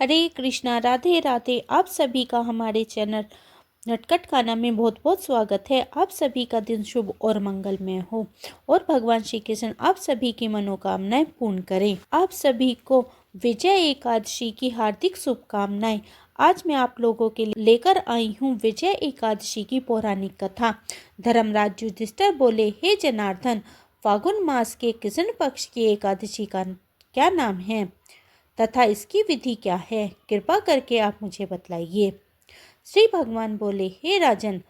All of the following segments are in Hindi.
हरे कृष्णा, राधे राधे। आप सभी का हमारे चैनल नटखट खाना में बहुत बहुत स्वागत है। आप सभी का दिन शुभ और मंगलमय हो और भगवान श्री कृष्ण आप सभी की मनोकामनाएं पूर्ण करें। आप सभी को विजय एकादशी की हार्दिक शुभकामनाएं। आज मैं आप लोगों के लिए लेकर आई हूँ विजय एकादशी की पौराणिक कथा। धर्मराज युधिष्ठिर बोले, हे जनार्दन, फागुन मास के कृष्ण पक्ष की एकादशी का क्या नाम है तथा इसकी विधि क्या है? कृपा करके आप मुझे बतलाइए। श्री भगवान बोले, हे राजन,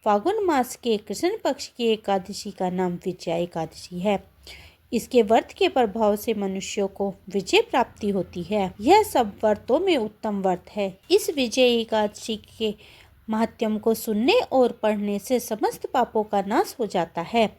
फागुन मास के कृष्ण पक्ष की एकादशी का नाम विजया एकादशी है। इसके व्रत के प्रभाव से मनुष्यों को विजय प्राप्ति होती है। यह सब व्रतों में उत्तम व्रत है। इस विजय एकादशी के महात्म्य को सुनने और पढ़ने से समस्त पापों का नाश हो जाता है।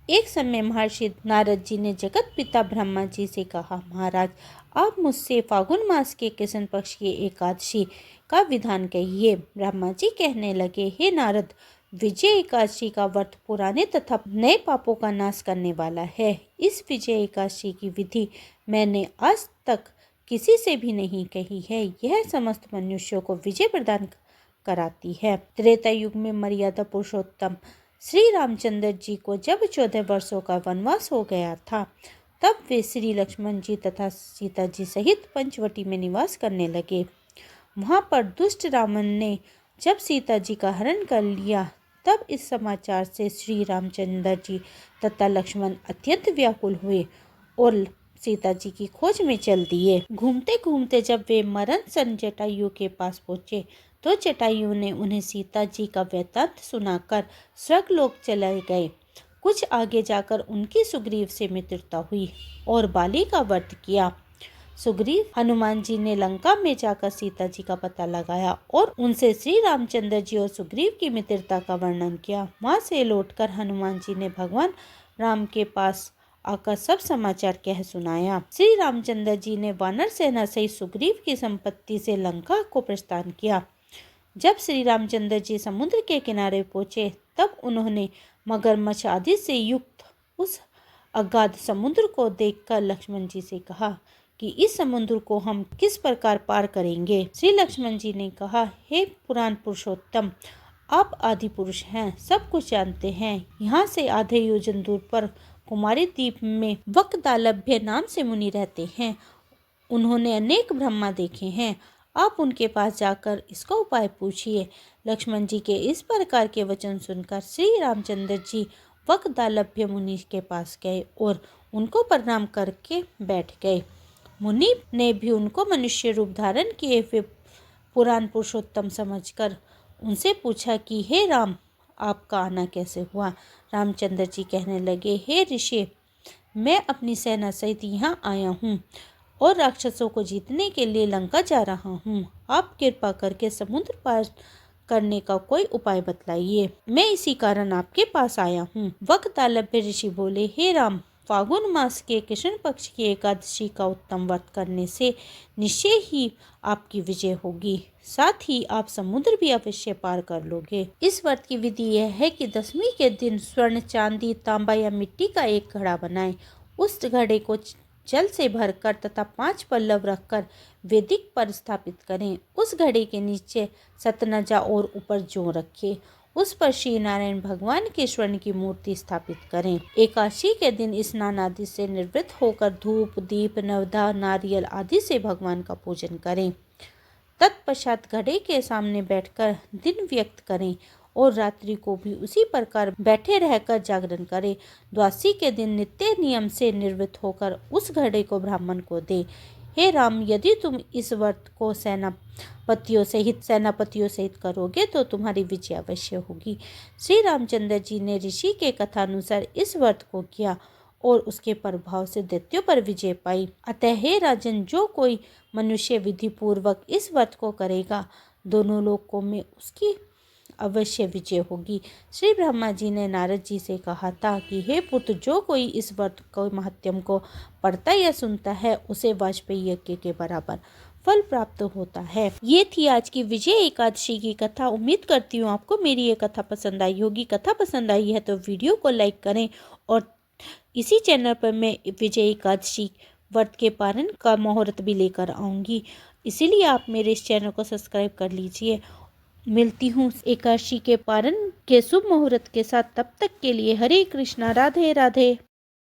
एक समय महर्षि नारद जी ने जगत पिता ब्रह्मा जी से कहा, महाराज, आप मुझसे फागुन मास के कृष्ण पक्ष की एकादशी का विधान कहिए। ब्रह्मा जी कहने लगे, हे नारद, विजय एकादशी का व्रत पुराने तथा नए पापों का नाश करने वाला है। इस विजय एकादशी की विधि मैंने आज तक किसी से भी नहीं कही है। यह समस्त मनुष्यों को विजय प्रदान कराती है। त्रेता युग में मर्यादा पुरुषोत्तम श्री रामचंद्र जी को जब 14 वर्षों का वनवास हो गया था, तब वे श्री लक्ष्मण जी तथा सीता जी सहित पंचवटी में निवास करने लगे। वहां पर दुष्ट रावण ने जब सीता जी का हरण कर लिया, तब इस समाचार से श्री रामचंद्र जी तथा लक्ष्मण अत्यंत व्याकुल हुए और सीता जी की खोज में चल दिए। घूमते घूमते जब वे मरण सन जटायु के पास पहुंचे, तो जटायु ने उन्हें सीता जी का वृत्तांत सुनाकर स्वर्गलोक चले गए। कुछ आगे जाकर उनकी सुग्रीव से मित्रता हुई और बाली का व्रत किया। सुग्रीव हनुमान जी ने लंका में जाकर सीता जी का पता लगाया और उनसे श्री रामचंद्र जी और सुग्रीव की मित्रता का वर्णन किया। वहां से लौटकर हनुमान जी ने भगवान राम के पास आकर सब समाचार कह सुनाया। श्री रामचंद्र जी ने वानर सेना सहित सुग्रीव की संपत्ति से लंका को प्रस्थान किया। जब श्री रामचंद्र जी समुद्र के किनारे पहुंचे, तब उन्होंने मगरमच्छ आदि से युक्त उस अगाध समुद्र को देखकर लक्ष्मण जी से कहा कि इस समुद्र को हम किस प्रकार पार करेंगे। श्री लक्ष्मण जी ने कहा, हे पुराण पुरुषोत्तम, आप आदि पुरुष हैं, सब कुछ जानते हैं। यहाँ से आधे योजन दूर पर कुमारी द्वीप में वक्दालभ्य नाम से मुनि रहते हैं। उन्होंने अनेक ब्रह्मा देखे हैं। आप उनके पास जाकर इसका उपाय पूछिए। लक्ष्मण जी के इस प्रकार के वचन सुनकर श्री रामचंद्र जी वक्दालभ्य मुनि के पास गए और उनको प्रणाम करके बैठ गए। मुनि ने भी उनको मनुष्य रूप धारण किए हुए पुराण पुरुषोत्तम समझकर उनसे पूछा कि हे राम, आपका आना कैसे हुआ? रामचंद्र जी कहने लगे, हे ऋषि, मैं अपनी सेना सहित यहाँ आया हूँ और राक्षसों को जीतने के लिए लंका जा रहा हूँ। आप कृपा करके समुद्र पार करने का कोई उपाय बतलाइए। मैं इसी कारण आपके पास आया हूँ। वक्तालभ्य ऋषि बोले, हे राम, फागुन मास के कृष्ण पक्ष की एकादशी का उत्तम व्रत करने से निश्चय ही आपकी विजय होगी। साथ ही आप समुद्र भी अवश्य पार कर लोगे। इस व्रत की विधि यह है कि दशमी के दिन स्वर्ण, चांदी, तांबा या मिट्टी का एक घड़ा बनाएं। उस घड़े को जल से भरकर तथा 5 पल्लव रखकर वेदिक पर स्थापित करें। उस घड़े के नीचे सतनजा और ऊपर जौ रखें। उस पर श्री नारायण भगवान के स्वर्ण की मूर्ति स्थापित करें। एकादशी के दिन स्नान आदि से निवृत्त होकर धूप, दीप, नवधा, नारियल आदि से भगवान का पूजन करें। तत्पश्चात घड़े के सामने बैठकर दिन व्यक्त करें और रात्रि को भी उसी प्रकार बैठे रहकर जागरण करें। द्वादशी के दिन नित्य नियम से निवृत्त होकर उस घड़े को ब्राह्मण को दे। हे राम, यदि तुम इस व्रत को सेनापतियों सहित करोगे तो तुम्हारी विजय अवश्य होगी। श्री रामचंद्र जी ने ऋषि के कथानुसार इस व्रत को किया और उसके प्रभाव से दैत्यों पर विजय पाई। अतः हे राजन, जो कोई मनुष्य विधि पूर्वक इस व्रत को करेगा, दोनों लोकों में उसकी अवश्य विजय होगी। श्री ब्रह्मा जी ने नारद जी से कहा था कि हे पुत्र, जो कोई इस व्रत को महात्म्य को पढ़ता या सुनता है, उसे वाजपेयी यज्ञ के बराबर फल प्राप्त होता है। ये थी आज की विजय एकादशी की कथा। उम्मीद करती हूँ आपको मेरी ये कथा पसंद आई होगी। कथा पसंद आई है तो वीडियो को लाइक करें और इसी चैनल पर मैं विजय एकादशी व्रत के पारण का मुहूर्त भी लेकर आऊँगी। इसीलिए आप मेरे इस चैनल को सब्सक्राइब कर लीजिए। मिलती हूँ एकादशी के पारण के शुभ मुहूर्त के साथ, तब तक के लिए हरे कृष्णा, राधे राधे।